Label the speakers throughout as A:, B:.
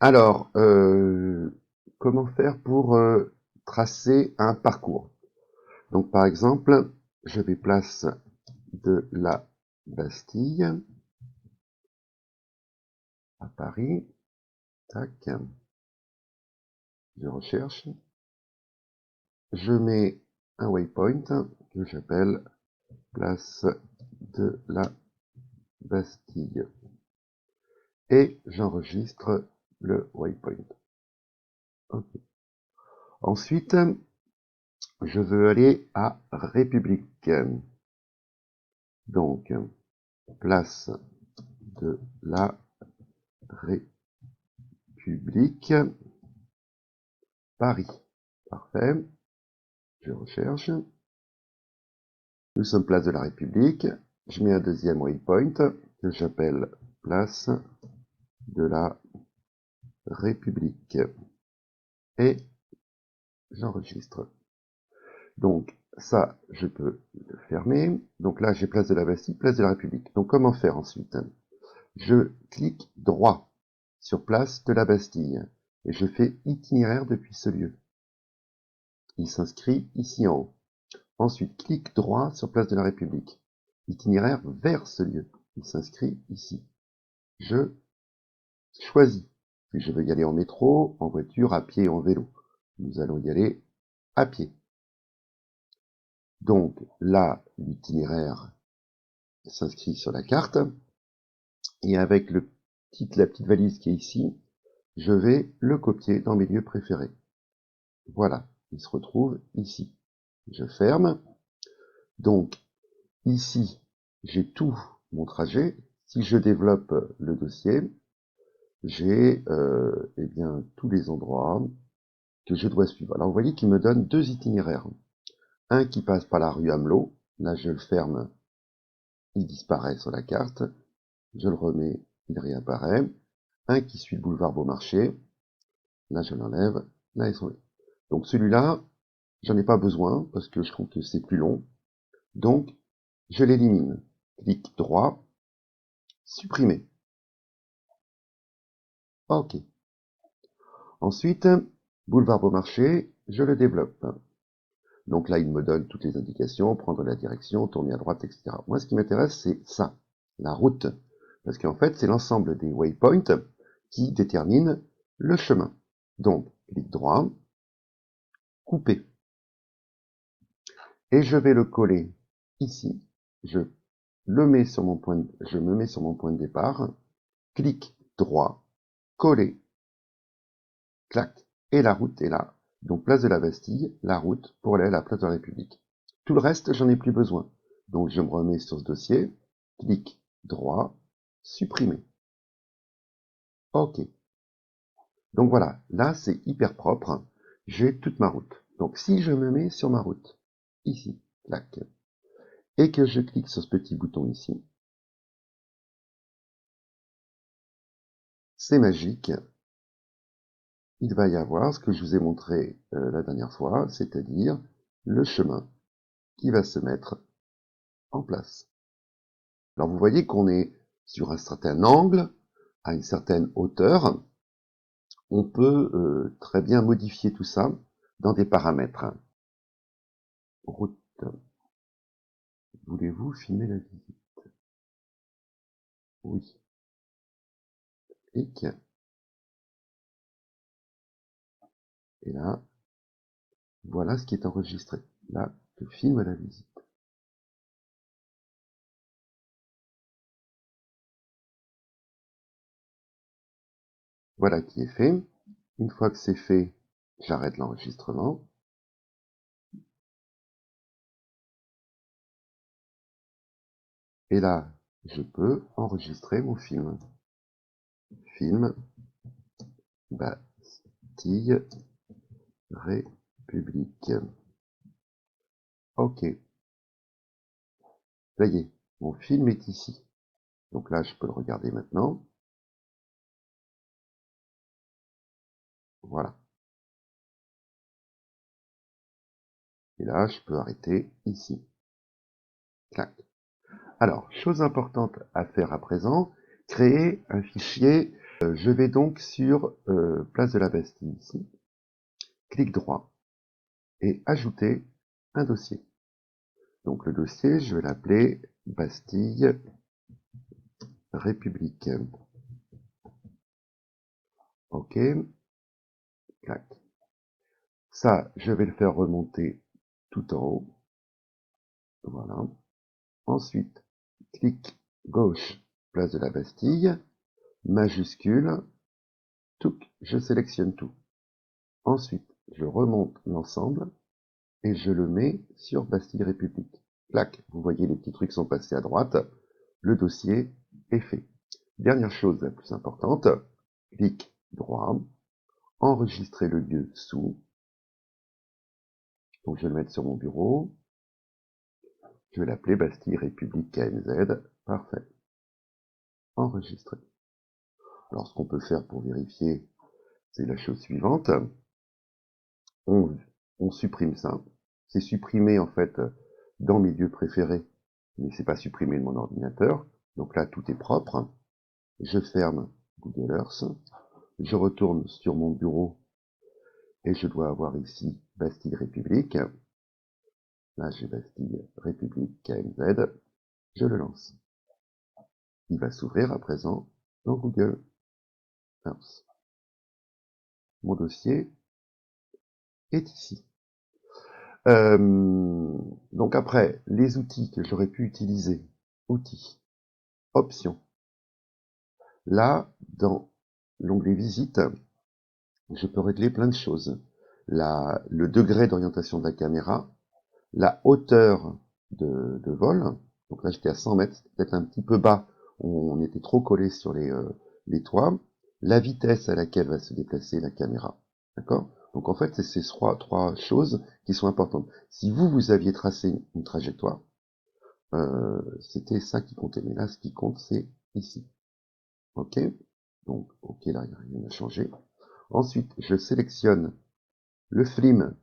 A: Alors, comment faire pour tracer un parcours? Donc, par exemple, je vais place de la Bastille à Paris. Tac, je recherche. Je mets un waypoint que j'appelle place de la Bastille et j'enregistre le waypoint. Okay. Ensuite, je veux aller à République. Donc, place de la République, Paris. Parfait. Je recherche. Nous sommes place de la République. Je mets un deuxième waypoint que j'appelle place de la République. Et j'enregistre. Donc, ça, je peux le fermer. Donc là, j'ai place de la Bastille, place de la République. Donc, comment faire ensuite? Je clique droit sur place de la Bastille et je fais itinéraire depuis ce lieu. Il s'inscrit ici en haut. Ensuite, clique droit sur place de la République. Itinéraire vers ce lieu. Il s'inscrit ici. Je choisis si je veux y aller en métro, en voiture, à pied, en vélo. Nous allons y aller à pied. Donc là, l'itinéraire s'inscrit sur la carte. Et avec la petite valise qui est ici, je vais le copier dans mes lieux préférés. Voilà, il se retrouve ici. Je ferme. Donc ici, j'ai tout mon trajet. Si je développe le dossier, j'ai eh bien tous les endroits que je dois suivre. Alors vous voyez qu'il me donne deux itinéraires. Un qui passe par la rue Amelot. Là, je le ferme, il disparaît sur la carte. Je le remets, il réapparaît. Un qui suit le boulevard Beaumarchais. Là, je l'enlève. Là, ils sont là. Donc celui-là, j'en ai pas besoin parce que je trouve que c'est plus long. Donc, je l'élimine. Clic droit, supprimer. OK. Ensuite, boulevard Beaumarchais, je le développe. Donc là, il me donne toutes les indications, prendre la direction, tourner à droite, etc. Moi, ce qui m'intéresse, c'est ça, la route. Parce qu'en fait, c'est l'ensemble des waypoints qui déterminent le chemin. Donc, clic droit, couper. Et je vais le coller ici. Je me mets sur mon point de départ, clic droit, coller, clac, et la route est là. Donc place de la Bastille, la route pour aller à la place de la République. Tout le reste, j'en ai plus besoin. Donc je me remets sur ce dossier, clic droit, supprimer. OK. Donc voilà, là c'est hyper propre. J'ai toute ma route. Donc si je me mets sur ma route, ici, clac, et que je clique sur ce petit bouton ici, c'est magique. Il va y avoir ce que je vous ai montré la dernière fois, c'est-à-dire le chemin qui va se mettre en place. Alors vous voyez qu'on est sur un certain angle, à une certaine hauteur. On peut très bien modifier tout ça dans des paramètres. Route. Voulez-vous filmer la visite? Oui. Clic. Et là, voilà ce qui est enregistré. Là, je filme la visite. Voilà qui est fait. Une fois que c'est fait, j'arrête l'enregistrement. Et là, je peux enregistrer mon film. Film Bastille République. OK. Ça y est, mon film est ici. Donc là, je peux le regarder maintenant. Voilà. Et là, je peux arrêter ici. Clac. Alors, chose importante à faire à présent, créer un fichier Je vais donc sur Place de la Bastille ici, clic droit et ajouter un dossier. Donc le dossier, je vais l'appeler Bastille République. OK, clac. Ça, je vais le faire remonter tout en haut. Voilà. Ensuite, clic gauche, Place de la Bastille, majuscule, touc, je sélectionne tout. Ensuite, je remonte l'ensemble et je le mets sur Bastille République. Clac, vous voyez les petits trucs sont passés à droite, le dossier est fait. Dernière chose la plus importante, clic droit, enregistrer le lieu sous, donc je vais le mettre sur mon bureau, je vais l'appeler Bastille République KNZ, parfait, enregistrer. Alors ce qu'on peut faire pour vérifier, c'est la chose suivante, on supprime ça, c'est supprimé en fait dans mes lieux préférés, mais c'est pas supprimé de mon ordinateur, donc là tout est propre, je ferme Google Earth, je retourne sur mon bureau et je dois avoir ici Bastille République, là j'ai Bastille République KNZ, je le lance. Il va s'ouvrir à présent dans Google Earth. Mon dossier est ici. Donc après, les outils que j'aurais pu utiliser, outils, options. Là, dans l'onglet visite, je peux régler plein de choses. Le degré d'orientation de la caméra, la hauteur de vol. Donc là, j'étais à 100 mètres, peut-être un petit peu bas. On était trop collé sur les toits. La vitesse à laquelle va se déplacer la caméra. D'accord? Donc en fait, c'est ces trois choses qui sont importantes. Si vous aviez tracé une trajectoire, c'était ça qui comptait. Mais là, ce qui compte, c'est ici. OK? Donc, OK, là, il n'y a rien à changer. Ensuite, je sélectionne le film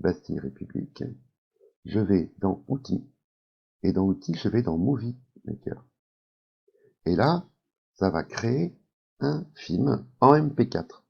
A: Bastille République. Je vais dans Outils. Et dans Outils, je vais dans Movie Maker. Et là, ça va créer un film en MP4.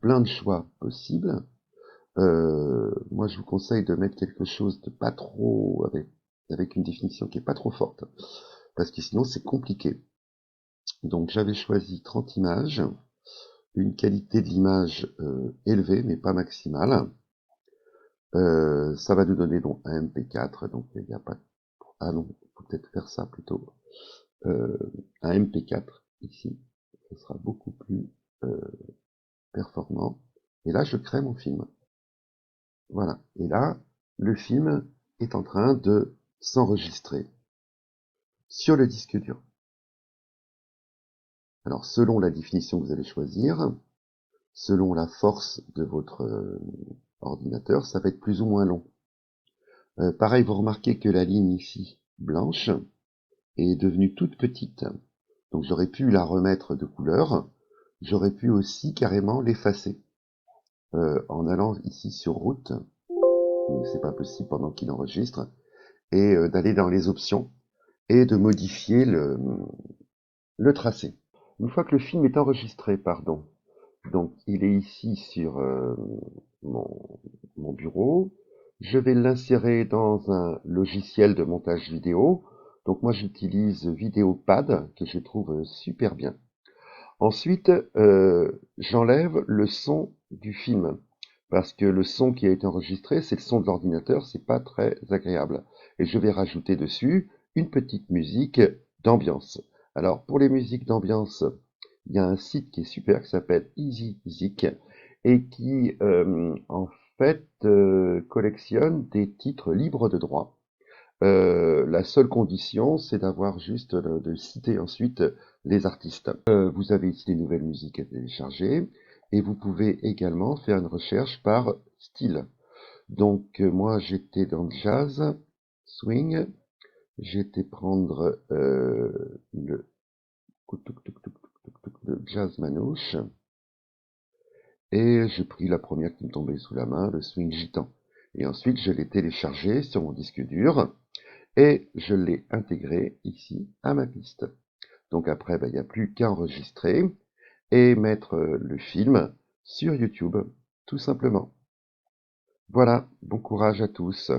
A: Plein de choix possibles. Moi, je vous conseille de mettre quelque chose de pas trop, avec une définition qui est pas trop forte. Parce que sinon, c'est compliqué. Donc, j'avais choisi 30 images. Une qualité de l'image élevée, mais pas maximale. Ça va nous donner donc un MP4, donc il n'y a pas... Ah non, il faut peut-être faire ça plutôt. Un MP4, ici, ce sera beaucoup plus performant. Et là, je crée mon film. Voilà. Et là, le film est en train de s'enregistrer sur le disque dur. Alors, selon la définition que vous allez choisir, selon la force de votre ordinateur, ça va être plus ou moins long. Pareil, vous remarquez que la ligne ici, blanche, est devenue toute petite. Donc j'aurais pu la remettre de couleur. J'aurais pu aussi carrément l'effacer en allant ici sur route, mais c'est pas possible pendant qu'il enregistre, et d'aller dans les options et de modifier le tracé. Une fois que le film est enregistré, pardon, donc il est ici sur mon bureau, je vais l'insérer dans un logiciel de montage vidéo. Donc moi j'utilise Vidéopad, que je trouve super bien. Ensuite, j'enlève le son du film, parce que le son qui a été enregistré, c'est le son de l'ordinateur, c'est pas très agréable. Et je vais rajouter dessus une petite musique d'ambiance. Alors, pour les musiques d'ambiance, il y a un site qui est super, qui s'appelle EasyZig, et qui, en fait, collectionne des titres libres de droit. La seule condition, c'est d'avoir juste de citer ensuite les artistes. Vous avez ici les nouvelles musiques à télécharger et vous pouvez également faire une recherche par style. Donc moi j'étais dans le jazz, swing, j'étais prendre le jazz manouche et j'ai pris la première qui me tombait sous la main, le swing gitan. Et ensuite je l'ai téléchargé sur mon disque dur. Et je l'ai intégré ici à ma piste. Donc après, il n'y a plus qu'à enregistrer. et mettre le film sur YouTube, tout simplement. Voilà, bon courage à tous.